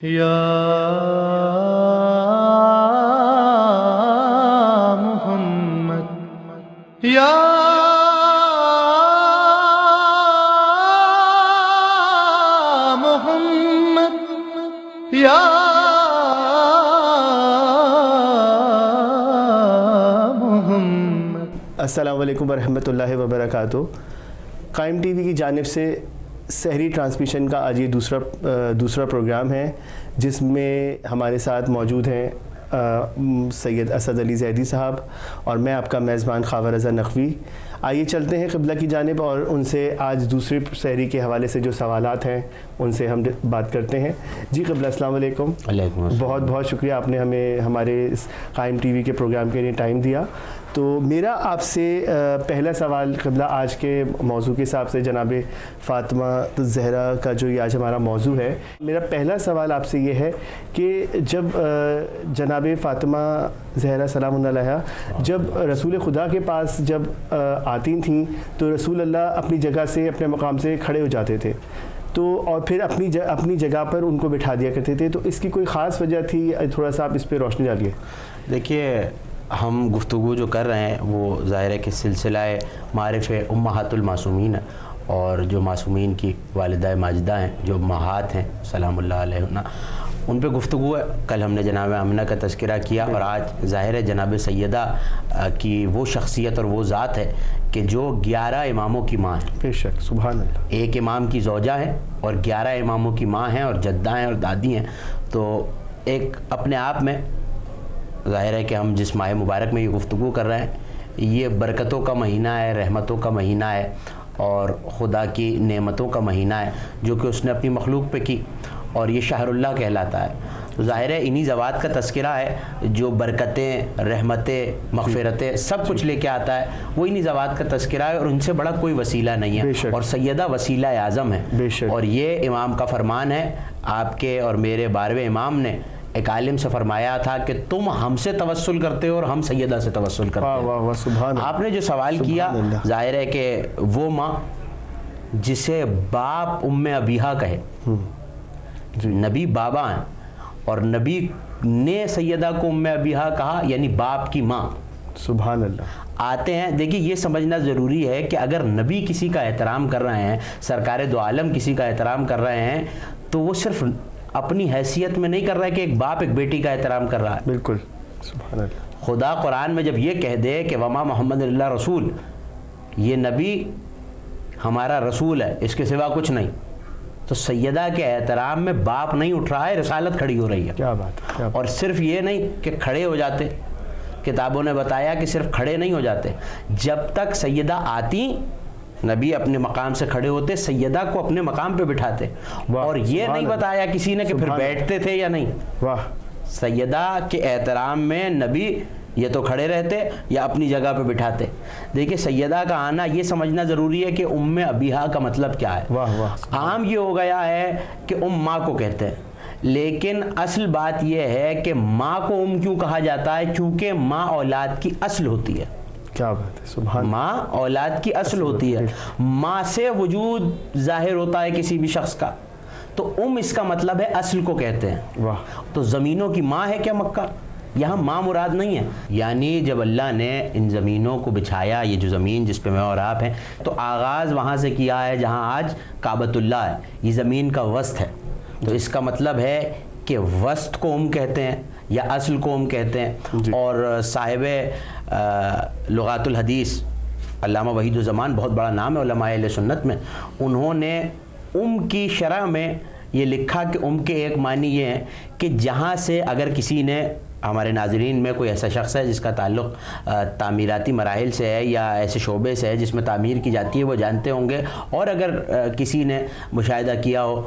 یا محمد یا محمد یا محمد۔ السلام علیکم ورحمۃ اللہ وبرکاتہ۔ قائم ٹی وی کی جانب سے سحری ٹرانسمیشن کا آج یہ دوسرا پروگرام ہے، جس میں ہمارے ساتھ موجود ہیں سید اسد علی زیدی صاحب اور میں آپ کا میزبان خاور رضا نقوی۔ آئیے چلتے ہیں قبلہ کی جانب اور ان سے آج دوسری سحری کے حوالے سے جو سوالات ہیں ان سے ہم بات کرتے ہیں۔ جی قبلہ، السلام علیکم۔ علیکم السلام۔ بہت بہت شکریہ، آپ نے ہمیں ہمارے اس قائم ٹی وی کے پروگرام کے لیے ٹائم دیا۔ تو میرا آپ سے پہلا سوال قبلہ آج کے موضوع کے حساب سے جناب فاطمہ زہرا کا جو یہ آج ہمارا موضوع ہے، میرا پہلا سوال آپ سے یہ ہے کہ جب جناب فاطمہ زہرا سلام اللہ علیہا جب رسول خدا کے پاس جب آتی تھیں تو رسول اللہ اپنی جگہ سے اپنے مقام سے کھڑے ہو جاتے تھے، تو اور پھر اپنی جگہ پر ان کو بٹھا دیا کرتے تھے، تو اس کی کوئی خاص وجہ تھی؟ تھوڑا سا آپ اس پہ روشنی ڈالیے۔ دیکھیے، ہم گفتگو جو کر رہے ہیں وہ ظاہر ہے کہ سلسلہ معارف امہات المعصومین ہے، اور جو معصومین کی والدہ ماجدہ ہیں، جو امہات ہیں سلام اللہ علیہن، ان پہ گفتگو ہے۔ کل ہم نے جناب آمنہ کا تذکرہ کیا، اور آج ظاہر ہے جناب سیدہ کی وہ شخصیت اور وہ ذات ہے کہ جو 11 اماموں کی ماں ہے۔ بے شک، سبحان اللہ۔ ایک امام کی زوجہ ہے اور 11 اماموں کی ماں ہیں اور جدہ ہیں اور دادی ہیں، تو ایک اپنے آپ میں ظاہر ہے کہ ہم جس ماہ مبارک میں یہ گفتگو کر رہے ہیں، یہ برکتوں کا مہینہ ہے، رحمتوں کا مہینہ ہے، اور خدا کی نعمتوں کا مہینہ ہے جو کہ اس نے اپنی مخلوق پہ کی، اور یہ شہر اللہ کہلاتا ہے۔ تو ظاہر ہے انہی ذوات کا تذکرہ ہے جو برکتیں، رحمتیں، مغفرتیں سب کچھ لے کے آتا ہے، وہ انہی ذوات کا تذکرہ ہے، اور ان سے بڑا کوئی وسیلہ نہیں ہے، اور سیدہ وسیلہ اعظم ہے۔ اور یہ امام کا فرمان ہے، آپ کے اور میرے 12ویں امام نے ایک عالم سے فرمایا تھا کہ تم ہم سے توسل کرتے ہو اور ہم سیدہ سے توسل کرتے ہیں۔ واہ واہ، سبحان اللہ۔ آپ نے جو سوال کیا، ظاہر ہے کہ وہ ماں جسے باپ ام ابیہا کہے، نبی بابا ہیں اور نبی نے سیدہ کو ام ابیہا کہا، یعنی باپ کی ماں، سبحان اللہ۔ آتے ہیں۔ دیکھیے، یہ سمجھنا ضروری ہے کہ اگر نبی کسی کا احترام کر رہے ہیں، سرکار دو عالم کسی کا احترام کر رہے ہیں، تو وہ صرف اپنی حیثیت میں نہیں کر رہا ہے کہ ایک باپ ایک بیٹی کا احترام کر رہا ہے۔ بالکل، سبحان اللہ۔ خدا قرآن میں جب یہ کہہ دے کہ وما محمد اللہ رسول، یہ نبی ہمارا رسول ہے، اس کے سوا کچھ نہیں، تو سیدہ کے احترام میں باپ نہیں اٹھ رہا ہے، رسالت کھڑی ہو رہی ہے۔ کیا بات ہے، کیا بات۔ اور صرف یہ نہیں کہ کھڑے ہو جاتے، کتابوں نے بتایا کہ صرف کھڑے نہیں ہو جاتے، جب تک سیدہ آتی نبی اپنے مقام سے کھڑے ہوتے، سیدہ کو اپنے مقام پہ بٹھاتے، اور یہ نہیں بتایا کسی نے کہ پھر بیٹھتے تھے یا نہیں۔ واہ۔ سیدہ کے احترام میں نبی یہ تو کھڑے رہتے یا اپنی جگہ پہ بٹھاتے۔ دیکھیں، سیدہ کا آنا یہ سمجھنا ضروری ہے کہ ام ابیہا کا مطلب کیا ہے۔ واہ واہ۔ عام یہ ہو گیا ہے کہ ماں کو کہتے ہیں، لیکن اصل بات یہ ہے کہ ماں کو کیوں کہا جاتا ہے؟ کیونکہ ماں اولاد کی اصل ہوتی ہے۔ کیا بات ہے، سبحان۔ ماں اولاد کی اصل ہوتی ہے، ماں سے وجود ظاہر ہوتا ہے کسی بھی شخص کا، تو اس کا مطلب ہے اصل کو کہتے ہیں۔ واہ۔ تو زمینوں کی ماں ہے کیا مکہ؟ یہاں ماں مراد نہیں ہے، یعنی جب اللہ نے ان زمینوں کو بچھایا، یہ جو زمین جس پہ میں اور آپ ہیں، تو آغاز وہاں سے کیا ہے جہاں آج کعبۃ اللہ ہے، یہ زمین کا وسط ہے، تو اس کا مطلب ہے کہ وسط کو کہتے ہیں یا اصل کو کہتے ہیں۔ اور صاحب لغات الحدیث علامہ وحید الزمان، بہت بڑا نام ہے علماء اہل سنت میں، انہوں نے کی شرح میں یہ لکھا کہ کے ایک معنی یہ ہے کہ جہاں سے اگر کسی نے، ہمارے ناظرین میں کوئی ایسا شخص ہے جس کا تعلق تعمیراتی مراحل سے ہے یا ایسے شعبے سے ہے جس میں تعمیر کی جاتی ہے، وہ جانتے ہوں گے، اور اگر کسی نے مشاہدہ کیا ہو،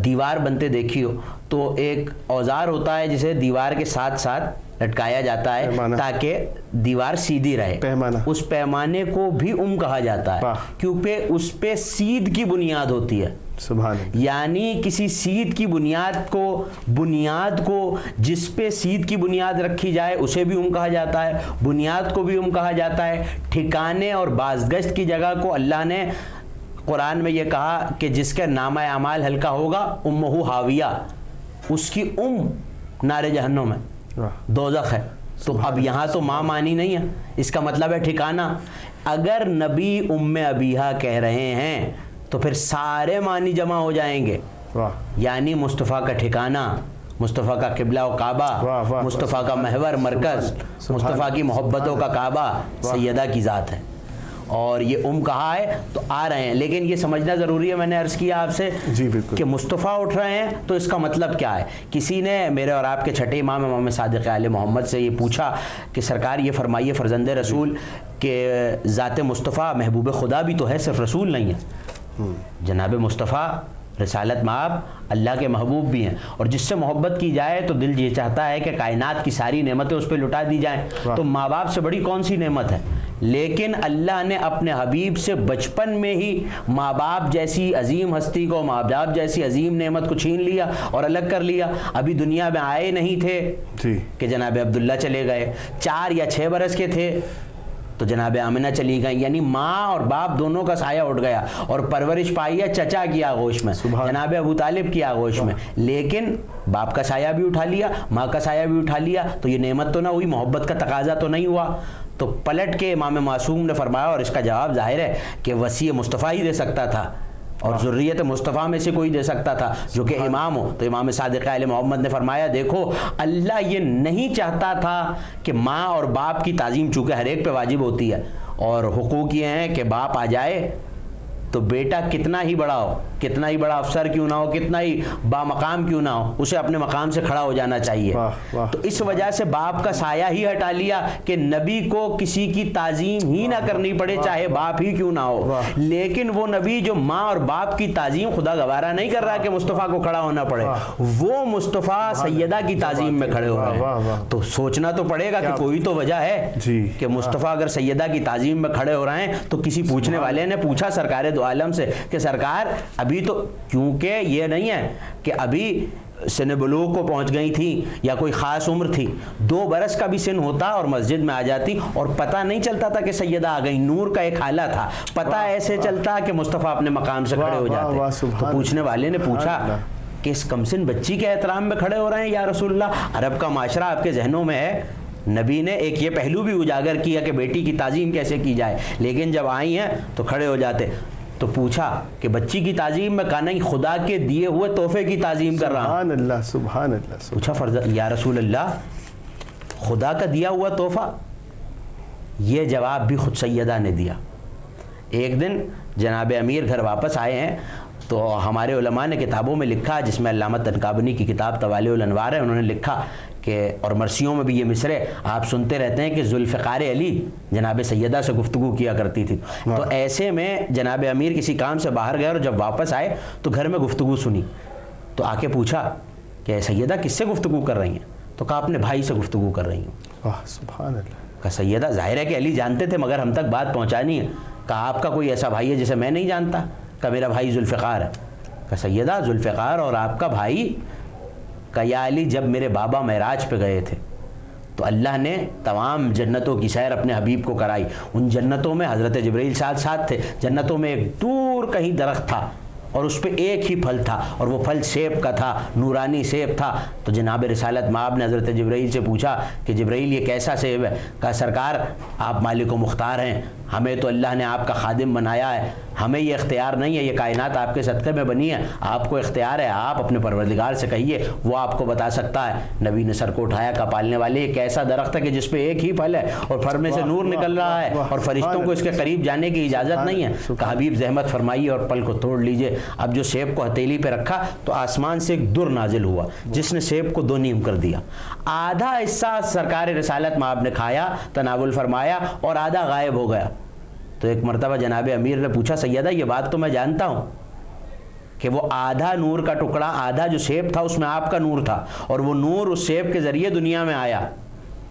دیوار بنتے دیکھی ہو، تو ایک اوزار ہوتا ہے جسے دیوار کے ساتھ ساتھ لٹکایا جاتا ہے تاکہ دیوار سیدھی رہے، پیمانہ۔ اس پیمانے کو بھی کہا جاتا ہے کیونکہ اس پہ سید کی بنیاد ہوتی ہے۔ سبحان اللہ۔ یعنی کسی سید کی بنیاد کو جس پہ سید کی بنیاد رکھی جائے اسے بھی کہا جاتا ہے، بنیاد کو بھی کہا جاتا ہے، ٹھکانے اور بازگشت کی جگہ کو اللہ نے قرآن میں یہ کہا کہ جس کا نامہ اعمال ہلکا ہوگا امہ ہاویہ، اس کی نار جہنم ہے, دوزخ ہے. تو اب یہاں تو ماں مانی نہیں ہے, اس کا مطلب ہے ٹھکانہ. اگر نبی ابیہا کہہ رہے ہیں تو پھر سارے معنی جمع ہو جائیں گے. یعنی مصطفیٰ کا ٹھکانہ, مصطفیٰ کا قبلہ و کعبہ, مصطفیٰ کا محور مرکز, مصطفیٰ کی محبتوں کا کعبہ سیدہ کی ذات ہے. اور یہ کہا ہے تو آ رہے ہیں. لیکن یہ سمجھنا ضروری ہے, میں نے عرض کیا آپ سے کہ مصطفیٰ اٹھ رہے ہیں تو اس کا مطلب کیا ہے. کسی نے میرے اور آپ کے چھٹے امام صادق آل محمد سے یہ پوچھا کہ سرکار یہ فرمائیے فرزند رسول کہ ذات مصطفیٰ محبوب خدا بھی تو ہے, صرف رسول نہیں ہے. جناب مصطفیٰ رسالت مآب اللہ کے محبوب بھی ہیں, اور جس سے محبت کی جائے تو دل یہ چاہتا ہے کہ کائنات کی ساری نعمتیں اس پہ لٹا دی جائیں. تو ماں باپ سے بڑی کون سی نعمت ہے. لیکن اللہ نے اپنے حبیب سے بچپن میں ہی ماں باپ جیسی عظیم ہستی کو, ماں باپ جیسی عظیم نعمت کو چھین لیا اور الگ کر لیا. ابھی دنیا میں آئے نہیں تھے کہ جناب عبداللہ چلے گئے, 4 یا 6 برس کے تھے تو جناب آمنہ چلی گئی. یعنی ماں اور باپ دونوں کا سایہ اٹھ گیا, اور پرورش پائی ہے چچا کی آغوش میں, جناب ابو طالب کی آغوش میں. لیکن باپ کا سایہ بھی اٹھا لیا, ماں کا سایہ بھی اٹھا لیا, تو یہ نعمت تو نہ ہوئی, محبت کا تقاضا تو نہیں ہوا. تو پلٹ کے امام معصوم نے فرمایا, اور اس کا جواب ظاہر ہے کہ وصی مصطفیٰ ہی دے سکتا تھا, اور ذریت مصطفیٰ میں سے کوئی دے سکتا تھا جو کہ امام ہو. تو امام صادق آل محمد نے فرمایا دیکھو اللہ یہ نہیں چاہتا تھا کہ ماں اور باپ کی تعظیم چونکہ ہر ایک پہ واجب ہوتی ہے, اور حقوق یہ ہیں کہ باپ آ جائے تو بیٹا کتنا ہی بڑا ہو, کتنا ہی بڑا افسر کیوں نہ ہو, کتنا ہی بامقام کیوں نہ ہو, اسے اپنے مقام سے کھڑا ہو جانا چاہیے. تو اس وجہ سے باپ کا سایہ ہی ہٹا لیا کہ نبی کو کسی کی تعظیم ہی نہ کرنی پڑے, چاہے باپ ہی کیوں نہ ہو. لیکن وہ نبی جو ماں اور باپ کی تعظیم خدا گوارا نہیں کر رہا کہ مصطفیٰ کو کھڑا ہونا پڑے, وہ مصطفیٰ سیدہ کی تعظیم میں کھڑے ہو رہے ہیں. تو سوچنا تو پڑے گا کہ کوئی تو وجہ ہے کہ مصطفیٰ اگر سیدہ کی تعظیم میں کھڑے ہو رہے ہیں. تو کسی پوچھنے والے نے پوچھا سرکار دو عالم سے کہ سرکار ابھی تو, کیونکہ یہ نہیں ہے کہ ابھی سن بلوغ کو پہنچ گئی تھی یا کوئی خاص عمر تھی, 2 برس کا بھی سن ہوتا اور مسجد میں آ جاتی اور پتہ نہیں چلتا تھا کہ سیدہ آ گئی, نور کا ایک حالہ تھا, پتہ ایسے چلتا کہ مصطفیٰ اپنے مقام سے کھڑے ہو جاتے. تو پوچھنے والے نے پوچھا کہ اس کمسن بچی کے احترام میں کھڑے ہو رہے ہیں یا رسول اللہ, عرب کا معاشرہ آپ کے ذہنوں میں ہے. نبی نے ایک یہ پہلو بھی اجاگر کیا کہ بیٹی کی تعظیم کیسے کی جائے, لیکن جب آئی ہیں تو کھڑے ہو جاتے. تو پوچھا کہ بچی کی تعظیم میں کہا نہیں, خدا کے دیے ہوئے تحفے کی تعظیم کر رہا ہوں. سبحان اللہ, سبحان اللہ. پوچھا یا رسول اللہ خدا کا دیا ہوا تحفہ؟ یہ جواب بھی خود سیدہ نے دیا. ایک دن جناب امیر گھر واپس آئے ہیں تو ہمارے علماء نے کتابوں میں لکھا, جس میں علامہ تنکابنی کی کتاب طوالع الانوار ہے, انہوں نے لکھا کہ, اور مرثیوں میں بھی یہ مصرے آپ سنتے رہتے ہیں کہ ذوالفقار علی جناب سیدہ سے گفتگو کیا کرتی تھی. تو ایسے میں جناب امیر کسی کام سے باہر گئے اور جب واپس آئے تو گھر میں گفتگو سنی, تو آ کے پوچھا کہ سیدہ کس سے گفتگو کر رہی ہیں؟ تو کہا اپنے بھائی سے گفتگو کر رہی ہوں. سبحان اللہ. کہا سیدہ ظاہر ہے کہ علی جانتے تھے مگر ہم تک بات پہنچانی ہے. کہا آپ کا کوئی ایسا بھائی ہے جسے میں نہیں جانتا؟ کہا میرا بھائی ذوالفقار ہے. کہا سیدہ ذوالفقار اور آپ کا بھائی؟ کہا یا علی جب میرے بابا معراج پہ گئے تھے تو اللہ نے تمام جنتوں کی سیر اپنے حبیب کو کرائی. ان جنتوں میں حضرت جبرائیل ساتھ تھے. جنتوں میں ایک دور کہیں درخت تھا اور اس پہ ایک ہی پھل تھا, اور وہ پھل سیب کا تھا, نورانی سیب تھا. تو جناب رسالت مآب نے حضرت جبرائیل سے پوچھا کہ جبرائیل یہ کیسا سیب ہے؟ کہا سرکار آپ مالک و مختار ہیں, ہمیں تو اللہ نے آپ کا خادم بنایا ہے, ہمیں یہ اختیار نہیں ہے, یہ کائنات آپ کے صدقے میں بنی ہے, آپ کو اختیار ہے, آپ اپنے پروردگار سے کہیے وہ آپ کو بتا سکتا ہے. نبی نے سر کو اٹھایا, کہا پالنے والے یہ کیسا درخت ہے کہ جس پہ ایک ہی پھل ہے اور پھل میں سے نور نکل رہا ہے اور فرشتوں کو اس کے قریب جانے کی اجازت نہیں ہے؟ کہا حبیب زحمت فرمائیے اور پھل کو توڑ لیجئے. اب جو سیب کو ہتھیلی پہ رکھا تو آسمان سے ایک در نازل ہوا جس نے سیب کو 2 نیم کر دیا. آدھا حصہ سرکار رسالت مآب نے کھایا, تناول فرمایا, اور آدھا غائب ہو گیا. تو ایک مرتبہ جناب امیر نے پوچھا سیدہ یہ بات تو میں جانتا ہوں کہ وہ آدھا نور کا ٹکڑا, آدھا جو سیب تھا اس میں آپ کا نور تھا, اور وہ نور اس سیب کے ذریعے دنیا میں آیا.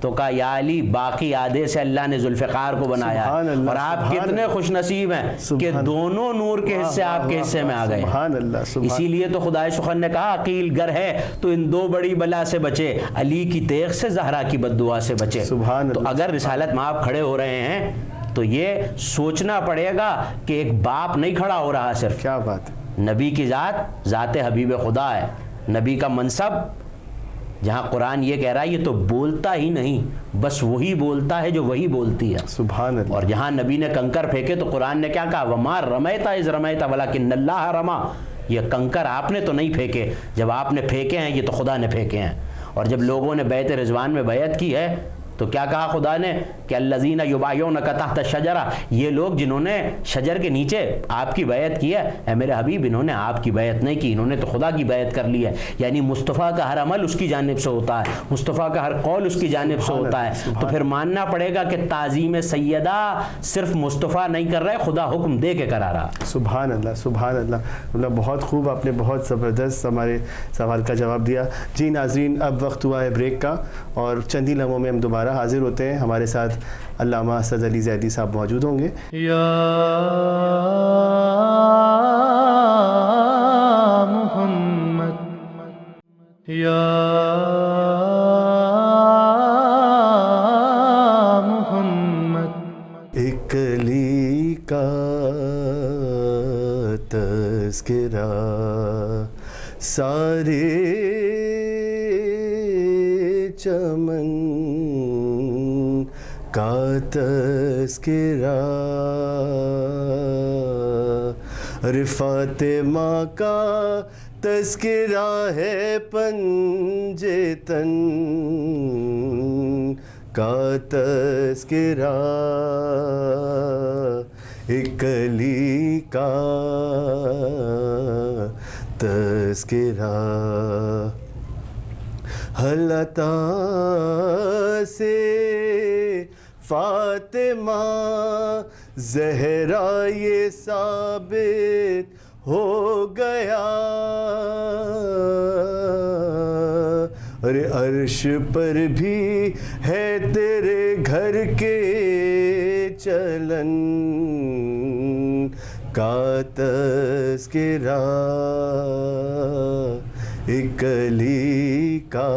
تو کہا یا علی باقی آدھے سے اللہ نے ذوالفقار کو بنایا ہے, اور آپ کتنے خوش نصیب ہیں کہ دونوں نور کے حصے آپ کے حصے میں آ گئے. اسی لیے تو خدائے سخن نے کہا عقیل گر ہے تو ان 2 بڑی بلا سے بچے, علی کی تیغ سے زہرا کی بد دعا سے بچے. تو اگر رسالت مآب کھڑے ہو رہے ہیں تو یہ سوچنا پڑے گا کہ ایک باپ نہیں کھڑا ہو رہا صرف, کیا بات ہے, نبی کی ذات ذات حبیب خدا ہے, نبی کا منصب جہاں قرآن یہ کہہ رہا ہے یہ تو بولتا ہی نہیں، بس وہی بولتا ہے جو وہی بولتی ہے. سبحان اللہ. اور جہاں نبی نے کنکر پھینکے تو قرآن نے کیا کہا؟ وما رمیتا اذ رمیتا ولکن اللہ رما. یہ کنکر آپ نے تو نہیں پھینکے، جب آپ نے پھینکے ہیں یہ تو خدا نے پھینکے ہیں. اور جب لوگوں نے بیعت رضوان میں بیعت کی ہے تو کیا کہا خدا نے کہ الذین یبایعونک تحت الشجرہ، یہ لوگ جنہوں نے شجر کے نیچے آپ کی بیعت کی ہے، اے میرے حبیب انہوں نے آپ کی بیعت نہیں کی، انہوں نے تو خدا کی بیعت کر لی ہے. یعنی مصطفیٰ کا ہر عمل اس کی جانب سے ہوتا ہے، مصطفیٰ کا ہر قول اس کی جانب سے ہوتا ہے. تو پھر ماننا پڑے گا کہ تعظیم سیدہ صرف مصطفیٰ نہیں کر رہے، خدا حکم دے کے کرا رہا. سبحان اللہ سبحان اللہ. مطلب بہت خوب، آپ نے بہت زبردست ہمارے سوال کا جواب دیا. جی ناظرین، اب وقت ہوا ہے بریک کا، اور چند ہی لمحوں میں ہم دوبارہ حاضر ہوتے ہیں. ہمارے ساتھ علامہ اسد علی زیدی صاحب موجود ہوں گے. یا محمد یا محمد. ایک کلی کا تذکرہ سارے چمن کا تذکرہ، فاطمہ کا تذکرہ ہے، پنجے تن کا تذکرہ، ایک کلی کا تذکرہ. حلتا سے فاطمہ زہرا یہ ثابت ہو گیا، ارے عرش پر بھی ہے تیرے گھر کے چلن کا تذکرہ، ایک کلی کا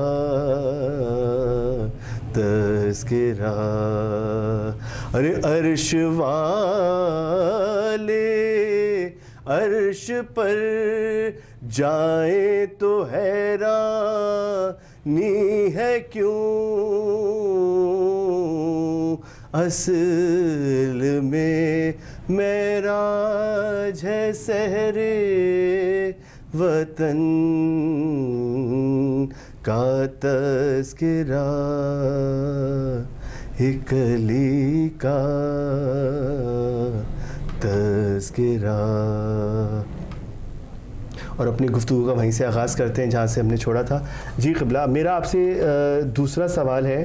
تذکرہ. ارے عرش والے عرش پر جائیں تو حیرانی ہے کیوں، اصل میں معراج ہے سحر وطن کا تذکرہ، ایک کلی کا تذکرہ. اور اپنی گفتگو کا وہیں سے آغاز کرتے ہیں جہاں سے ہم نے چھوڑا تھا. جی قبلہ، میرا آپ سے دوسرا سوال ہے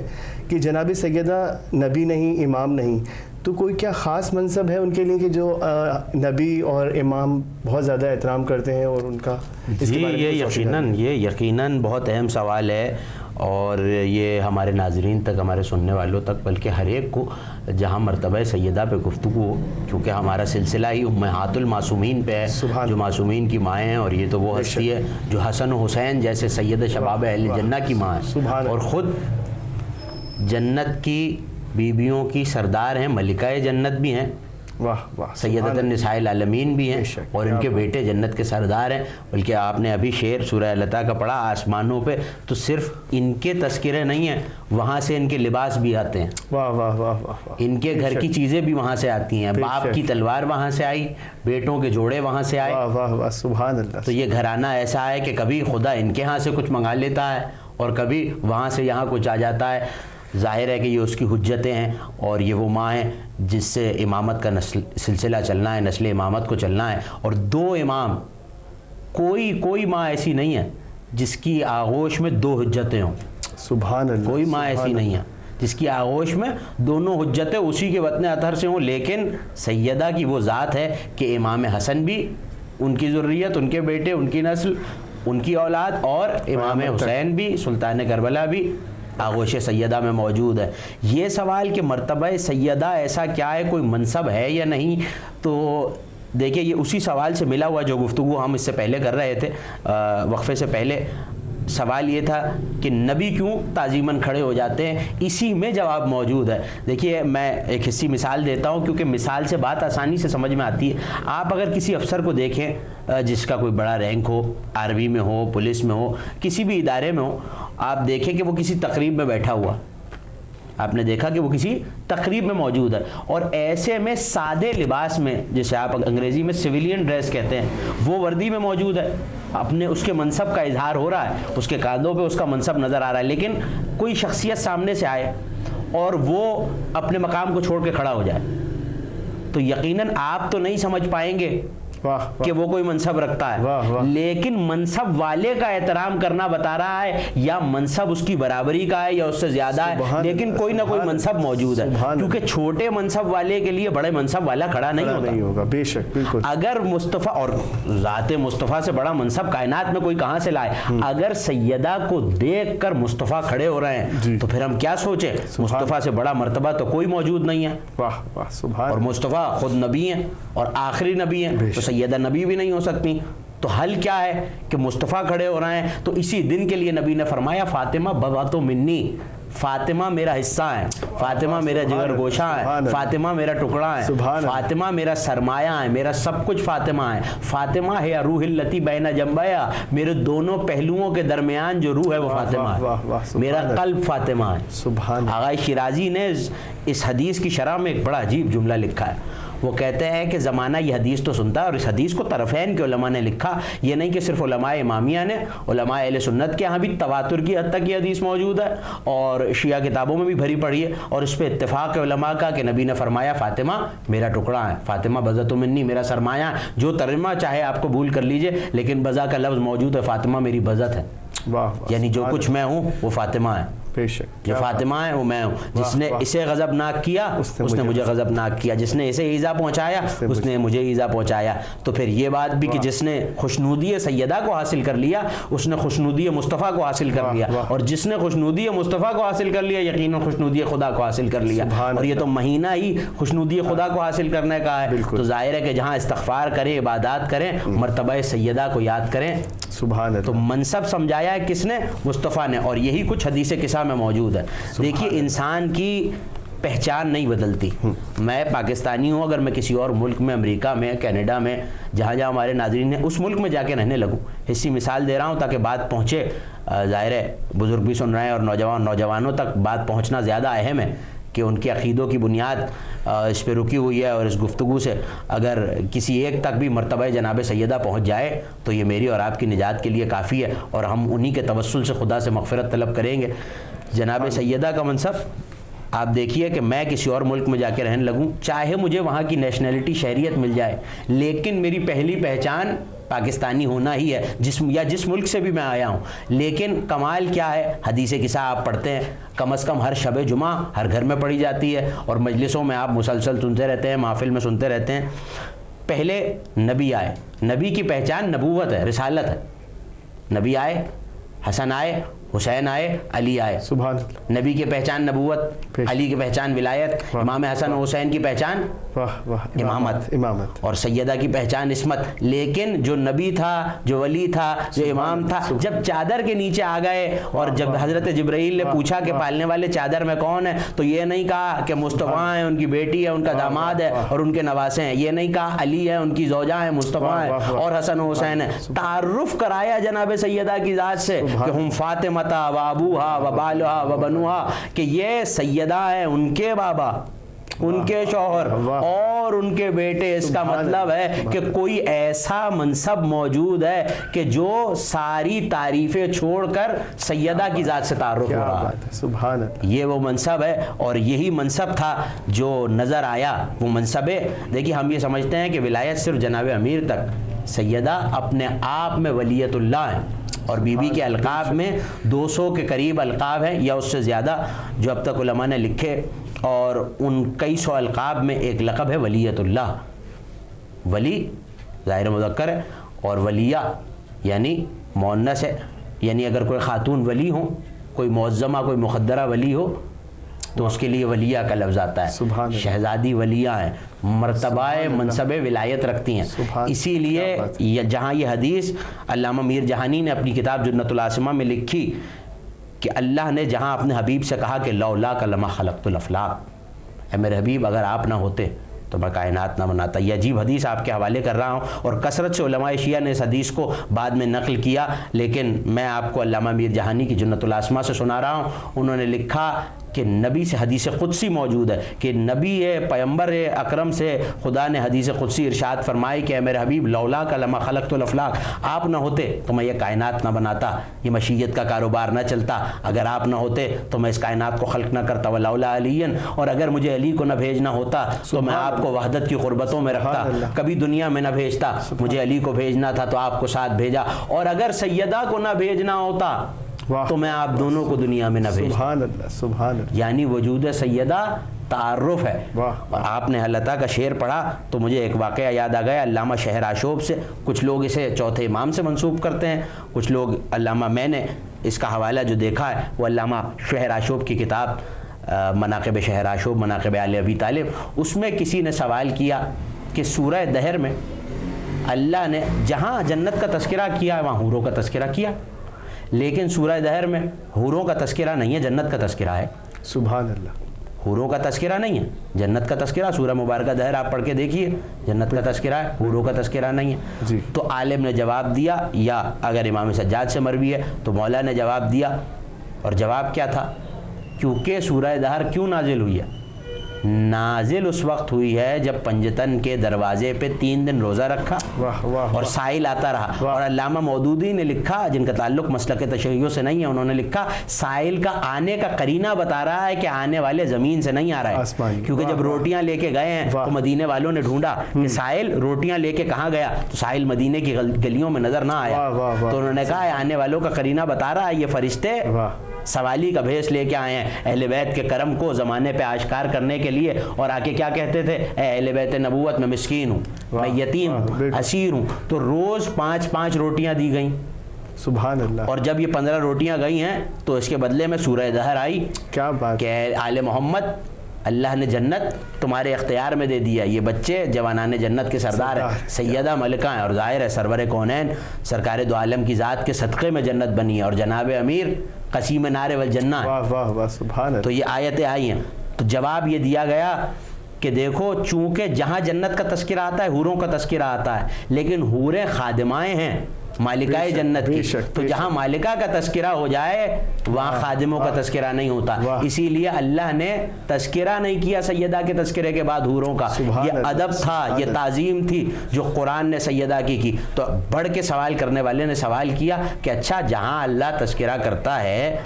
کہ جناب سیدہ نبی نہیں، امام نہیں، تو کوئی کیا خاص منصب ہے ان کے لیے کہ جو نبی اور امام بہت زیادہ احترام کرتے ہیں اور ان کا جی یہ یقیناً بہت اہم سوال ہے، اور یہ ہمارے ناظرین تک، ہمارے سننے والوں تک، بلکہ ہر ایک کو جہاں مرتبہ سیدہ پہ گفتگو، کیونکہ ہمارا سلسلہ ہی امہات المعصومین پہ ہے، جو معصومین کی مائیں ہیں، اور یہ تو وہ ہستی ہے جو حسن و حسین جیسے سید شباب اہل جنہ کی ماں ہے، اور خود جنت کی بیویوں کی سردار ہیں، ملکہ جنت بھی ہیں، سیدۃ النساء العالمین بھی ہیں، اور ان کے بیٹے جنت کے سردار ہیں. بلکہ آپ نے ابھی شعر سورہ العطا کا پڑھا، آسمانوں پہ تو صرف ان کے تذکرے نہیں ہیں، وہاں سے ان کے لباس بھی آتے ہیں، واہ واہ واہ واہ، ان کے گھر کی چیزیں بھی وہاں سے آتی ہیں، باپ کی تلوار وہاں سے آئی، بیٹوں کے جوڑے وہاں سے آئے، واہ واہ واہ، سبحان اللہ. تو یہ گھرانہ ایسا ہے کہ کبھی خدا ان کے ہاں سے کچھ منگا لیتا ہے اور کبھی وہاں سے یہاں کچھ آ جاتا ہے. ظاہر ہے کہ یہ اس کی حجتیں ہیں، اور یہ وہ ماں ہیں جس سے امامت کا سلسلہ چلنا ہے، نسل امامت کو چلنا ہے. اور دو امام، کوئی ماں ایسی نہیں ہے جس کی آغوش میں دو حجتیں ہوں. سبحان اللہ. کوئی ماں ایسی نہیں ہے جس کی آغوش میں دونوں حجتیں اسی کے وطن اطہر سے ہوں. لیکن سیدہ کی وہ ذات ہے کہ امام حسن بھی، ان کی ذریت، ان کے بیٹے، ان کی نسل، ان کی اولاد، اور امام حسین بھی، سلطان کربلا بھی آغوش سیدہ میں موجود ہے. یہ سوال کہ مرتبہ سیدہ ایسا کیا ہے، کوئی منصب ہے یا نہیں، تو دیکھیے یہ اسی سوال سے ملا ہوا جو گفتگو ہم اس سے پہلے کر رہے تھے وقفے سے پہلے. سوال یہ تھا کہ نبی کیوں تعظیماً کھڑے ہو جاتے ہیں، اسی میں جواب موجود ہے۔ دیکھیے میں ایک حصی مثال دیتا ہوں کیونکہ مثال سے بات آسانی سے سمجھ میں آتی ہے۔ آپ اگر کسی افسر کو دیکھیں جس کا کوئی بڑا رینک ہو، آرمی میں ہو، پولیس میں ہو، کسی بھی ادارے میں ہو، آپ دیکھیں کہ وہ کسی تقریب میں بیٹھا ہوا، آپ نے دیکھا کہ وہ کسی تقریب میں موجود ہے، اور ایسے میں سادے لباس میں، جسے آپ انگریزی میں سویلین ڈریس کہتے ہیں، وہ وردی میں موجود ہے، اپنے اس کے منصب کا اظہار ہو رہا ہے، اس کے کاندھوں پہ اس کا منصب نظر آ رہا ہے، لیکن کوئی شخصیت سامنے سے آئے اور وہ اپنے مقام کو چھوڑ کے کھڑا ہو جائے تو یقیناً آپ تو نہیں سمجھ پائیں گے کہ وہ کوئی منصب رکھتا ہے، لیکن منصب والے کا احترام کرنا بتا رہا ہے، یا منصب اس کی برابری کا ہے یا اس سے زیادہ ہے، لیکن کوئی نہ کوئی منصب موجود ہے، کیونکہ چھوٹے منصب والے کے لیے بڑے منصب والا کھڑا نہیں ہوگا۔ بے شک، بالکل۔ اگر مصطفیٰ، اور ذات مصطفیٰ سے بڑا منصب کائنات میں کوئی کہاں سے لائے، اگر سیدہ کو دیکھ کر مصطفیٰ کھڑے ہو رہے ہیں تو پھر ہم کیا سوچیں، مصطفیٰ سے بڑا مرتبہ تو کوئی موجود نہیں ہے، اور مصطفیٰ خود نبی ہیں اور آخری نبی ہیں، تو سیدہ نبی بھی نہیں ہو سکتی۔ تو حل کیا ہے کہ مصطفیٰ کھڑے ہو رہے ہیں، تو اسی دن کے لیے نبی نے فرمایا فاطمہ بضعۃ منی، فاطمہ میرا حصہ ہے، فاطمہ میرا جگر گوشہ ہے، فاطمہ میرا ٹکڑا ہے، فاطمہ میرا سرمایہ ہے، میرا سب کچھ فاطمہ ہے، فاطمہ ہے روح التی بین جنبیا، میرے دونوں پہلوؤں کے درمیان جو روح ہے وہ فاطمہ ہے، میرا قلب فاطمہ ہے۔ آغا شیرازی نے اس حدیث کی شرح میں ایک بڑا عجیب جملہ لکھا ہے، وہ کہتے ہیں کہ زمانہ یہ حدیث تو سنتا ہے، اور اس حدیث کو طرفین کے علماء نے لکھا، یہ نہیں کہ صرف علماء امامیہ نے، علماء اہل سنت کے ہاں بھی تواتر کی حد تک یہ حدیث موجود ہے، اور شیعہ کتابوں میں بھی بھری پڑی ہے، اور اس پہ اتفاق علماء کا کہ نبی نے فرمایا فاطمہ میرا ٹکڑا ہے، فاطمہ بضعۃ منی میرا سرمایہ ہے، جو ترجمہ چاہے آپ قبول کر لیجئے، لیکن بضع کا لفظ موجود ہے، فاطمہ میری بضعت ہے، یعنی جو کچھ میں ہوں وہ فاطمہ ہے، جو فاطمہ ہے وہ میں ہوں، جس نے اسے غضبناک کیا اس نے مجھے غضبناک کیا، جس نے اسے ایذا پہنچایا اس نے مجھے ایذا پہنچایا۔ تو پھر یہ بات بھی کہ جس نے خوشنودی سیدہ کو حاصل کر لیا اس نے خوشنودی مصطفیٰ کو حاصل کر لیا، اور جس نے خوشنودی مصطفیٰ کو حاصل کر لیا یقیناً خوشنودی خدا کو حاصل کر لیا، اور یہ تو مہینہ ہی خوشنودی خدا کو حاصل کرنے کا ہے، تو ظاہر ہے کہ جہاں استغفار کریں، عبادات کریں، مرتبہ سیدہ کو یاد کریں۔ سبحان اللہ۔ تو منصب سمجھایا ہے کس نے؟ مصطفیٰ نے، اور یہی کچھ حدیث قصہ میں موجود ہے۔ دیکھیے انسان کی پہچان نہیں بدلتی، میں پاکستانی ہوں، اگر میں کسی اور ملک میں، امریکہ میں، کینیڈا میں، جہاں جہاں ہمارے ناظرین ہیں، اس ملک میں جا کے رہنے لگوں، اسی مثال دے رہا ہوں تاکہ بات پہنچے، ظاہر ہے بزرگ بھی سن رہے ہیں اور نوجوانوں تک بات پہنچنا زیادہ اہم ہے کہ ان کے عقیدوں کی بنیاد اس پہ رکی ہوئی ہے، اور اس گفتگو سے اگر کسی ایک تک بھی مرتبہ جناب سیدہ پہنچ جائے تو یہ میری اور آپ کی نجات کے لیے کافی ہے، اور ہم انہی کے توسل سے خدا سے مغفرت طلب کریں گے۔ جناب سیدہ کا منصب آپ دیکھیے کہ میں کسی اور ملک میں جا کے رہنے لگوں، چاہے مجھے وہاں کی نیشنلٹی شہریت مل جائے، لیکن میری پہلی پہچان پاکستانی ہونا ہی ہے، جس ملک سے بھی میں آیا ہوں۔ لیکن کمال کیا ہے، حدیث قصہ آپ پڑھتے ہیں، کم از کم ہر شب جمعہ ہر گھر میں پڑھی جاتی ہے، اور مجلسوں میں آپ مسلسل سنتے رہتے ہیں، محفل میں سنتے رہتے ہیں۔ پہلے نبی آئے، نبی کی پہچان نبوت ہے، رسالت ہے، نبی آئے، حسن آئے، حسین آئے، علی آئے، سبحان اللہ۔ نبی کی پہچان نبوت، علی کی پہچان ولایت، امام حسن و حسین کی پہچان امامت، اور سیدہ کی پہچان عصمت۔ لیکن جو نبی تھا، جو ولی تھا، جو امام تھا، جب چادر کے نیچے آ گئے اور جب حضرت جبرائیل نے پوچھا کہ پالنے والے چادر میں کون ہے، تو یہ نہیں کہا کہ مصطفیٰ ہیں، ان کی بیٹی ہے، ان کا داماد ہے اور ان کے نواسے ہیں، یہ نہیں کہا علی ہے، ان کی زوجہ ہیں، مصطفیٰ ہیں اور حسن و حسین ہیں، تعارف کرایا جناب سیدہ کی ذات سے کہ ہم فاطمہ و ابوہا و بالہا و بنوہا، کہ یہ سیدہ ہیں، ان کے بابا، ان کے شوہر اور ان کے بیٹے۔ اس کا مطلب ہے کہ کوئی ایسا منصب موجود ہے کہ جو ساری تعریفیں چھوڑ کر سیدہ کی ذات سے تعارف ہو رہا ہے۔ سبحان اللہ۔ یہ وہ منصب ہے، اور یہی منصب تھا جو نظر آیا، وہ منصب ہے۔ دیکھیے ہم یہ سمجھتے ہیں کہ ولایت صرف جناب امیر تک، سیدہ اپنے آپ میں ولیت اللہ ہے، اور بی بی کے القاب میں 200 کے قریب القاب ہیں یا اس سے زیادہ جو اب تک علماء نے لکھے، اور ان کئی سو القاب میں ایک لقب ہے ولیت اللہ۔ ولی ظاہر مذکر ہے، اور ولیہ یعنی مؤنث ہے، یعنی اگر کوئی خاتون ولی ہو، کوئی معظمہ، کوئی مقدرہ ولی ہو، تو اس کے لیے ولیہ کا لفظ آتا ہے. سبحان اللہ. شہزادی ولیہ ہیں, مرتبہ منصب ولایت رکھتی ہیں. اسی لیے جہاں یہ حدیث علامہ میر جہانی نے اپنی کتاب جنت العاصمہ میں لکھی کہ اللہ نے جہاں اپنے حبیب سے کہا کہ لولاک لما خلقت الافلاق, اے میرے حبیب اگر آپ نہ ہوتے تو میں کائنات نہ بناتا. یہ عجیب حدیث آپ کے حوالے کر رہا ہوں, اور کثرت سے علماء شیعہ نے اس حدیث کو بعد میں نقل کیا, لیکن میں آپ کو علامہ میر جہانی کی جنت العاصمہ سے سنا رہا ہوں. انہوں نے لکھا کہ نبی سے حدیث قدسی موجود ہے کہ نبی پیغمبر اکرم سے خدا نے حدیث قدسی ارشاد فرمائی کہ اے میرے حبیب لولاک لما خلقت الافلاق, آپ نہ ہوتے تو میں یہ کائنات نہ بناتا, یہ مشیت کا کاروبار نہ چلتا, اگر آپ نہ ہوتے تو میں اس کائنات کو خلق نہ کرتا, ولولا علی, اور اگر مجھے علی کو نہ بھیجنا ہوتا تو میں آپ کو وحدت کی قربتوں میں رکھتا, کبھی دنیا میں نہ بھیجتا, مجھے علی کو بھیجنا تھا تو آپ کو ساتھ بھیجا, اور اگر سیدہ کو نہ بھیجنا ہوتا تو میں آپ دونوں کو دنیا میں نہ بھیجتا. سبحان اللہ, سبحان اللہ. یعنی وجود سیدہ تعارف ہے. آپ نے حلطہ کا شعر پڑھا تو مجھے ایک واقعہ یاد آ گیا علامہ شہر آشوب سے. کچھ لوگ اسے چوتھے امام سے منسوب کرتے ہیں, کچھ لوگ علامہ, میں نے اس کا حوالہ جو دیکھا ہے وہ علامہ شہر آشوب کی کتاب مناقب شہر آشوب, مناقب آل ابی طالب, اس میں کسی نے سوال کیا کہ سورہ دہر میں اللہ نے جہاں جنت کا تذکرہ کیا ہے وہاں حوروں کا تذکرہ کیا, لیکن سورہ دہر میں حوروں کا تذکرہ نہیں ہے, جنت کا تذکرہ ہے. سبحان اللہ. حوروں کا تذکرہ نہیں ہے, جنت کا تذکرہ. سورہ مبارکہ دہر آپ پڑھ کے دیکھیے, جنت کا تذکرہ ہے, حوروں کا تذکرہ نہیں ہے. جی. تو عالم نے جواب دیا, یا اگر امام سجاد سے مروی ہے تو مولا نے جواب دیا, اور جواب کیا تھا, کیونکہ سورہ دہر کیوں نازل ہوئی ہے, نازل اس وقت ہوئی ہے جب پنجتن کے دروازے پہ 3 دن روزہ رکھا اور سائل آتا رہا. اور علامہ مودودی نے لکھا, جن کا تعلق مسلک تشیع سے نہیں ہے, انہوں نے لکھا سائل کا آنے کا قرینہ بتا رہا ہے کہ آنے والے زمین سے نہیں آ رہا ہے, کیونکہ جب روٹیاں لے کے گئے ہیں تو مدینے والوں نے ڈھونڈا کہ سائل روٹیاں لے کے کہاں گیا, تو سائل مدینے کی گلیوں میں نظر نہ آیا, تو انہوں نے کہا آنے والوں کا قرینہ بتا رہا ہے یہ فرشتے سوالی کا بھیس لے کے آئے ہیں اہل بیت کے کرم کو زمانے پہ آشکار کرنے کے لیے. اور آ کے کیا کہتے تھے, اے اہل بیت نبوت میں مسکین ہوں, میں یتیم ہوں, اسیر ہوں. تو روز 5 روٹیاں دی گئیں. سبحان اللہ. اور جب یہ 15 روٹیاں گئی ہیں تو اس کے بدلے میں سورہ دہر آئی. کیا بات کہ آل محمد, اللہ نے جنت تمہارے اختیار میں دے دیا, یہ بچے جوانان جنت کے سردار ہیں, سیدہ ملکہ ہیں, اور ظاہر ہے سرور کونین سرکار دو عالم کی ذات کے صدقے میں جنت بنی ہے, اور جناب امیر قسیم نار والجنہ ہے. واہ واہ واہ, سبحان اللہ. تو یہ آیتیں آئی ہیں. تو جواب یہ دیا گیا کہ دیکھو چونکہ جہاں جنت کا تذکرہ آتا ہے حوروں کا تذکرہ آتا ہے, لیکن حوریں خادمائیں ہیں مالکائے جنت کی, تو جہاں مالکہ کا تذکرہ ہو جائے وہاں خادموں کا تذکرہ نہیں ہوتا. اسی لیے اللہ نے تذکرہ نہیں کیا سیدہ کے تذکرے کے بعد حوروں کا. یہ ادب تھا, یہ تعظیم تھی جو قرآن نے سیدہ کی. تو بڑھ کے سوال کرنے والے نے سوال کیا کہ اچھا جہاں اللہ تذکرہ کرتا ہے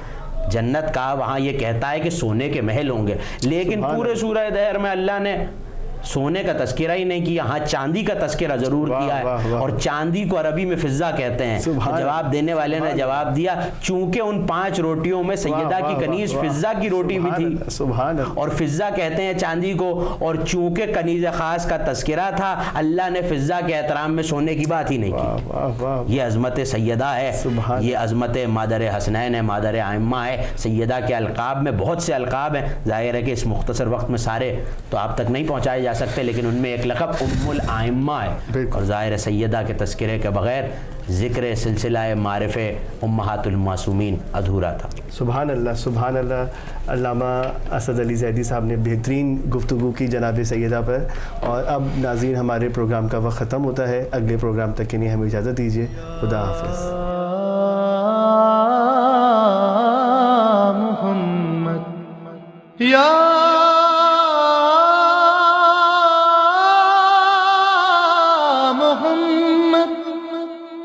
جنت کا, وہاں یہ کہتا ہے کہ سونے کے محل ہوں گے, لیکن پورے سورہ دہر میں اللہ نے سونے کا تذکرہ ہی نہیں کیا, ہاں چاندی کا تذکرہ ضرور کیا ہے, اور چاندی کو عربی میں فضہ کہتے ہیں. تو جواب دینے والے نے جواب دیا چونکہ ان 5 روٹیوں میں سیدہ کی کنیز فضہ کی روٹی بھی تھی, اور فضہ کہتے ہیں چاندی کو, اور چونکہ کنیز خاص کا تذکرہ تھا اللہ نے فضہ کے احترام میں سونے کی بات ہی نہیں کی. یہ عظمت سیدہ ہے, یہ عظمت مادر حسنین ہے, مادر ائمہ ہے. سیدہ کے القاب میں بہت سے القاب ہیں, ظاہر ہے کہ اس مختصر وقت میں سارے تو آپ تک نہیں پہنچائے جا سکتے, لیکن ان میں ایک لقب ام الائمہ ہے, اور ظاہر سیدہ کے تذکرے کے بغیر ذکر سلسلہ معارف امہات المعصومین ادھورا تھا. سبحان اللہ, سبحان اللہ. علامہ اسد علی زیدی صاحب نے بہترین گفتگو کی جناب سیدہ پر. اور اب ناظرین ہمارے پروگرام کا وقت ختم ہوتا ہے, اگلے پروگرام تک کے لیے ہمیں اجازت دیجیے. خدا حافظ. محمد یا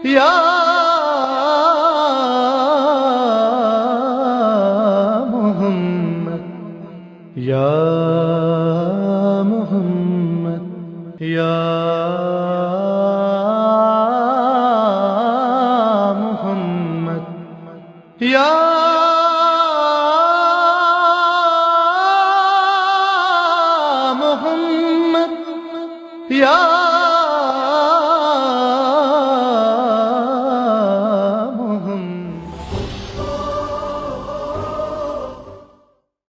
یا محمد یا محمد یا محمد یا محمد یا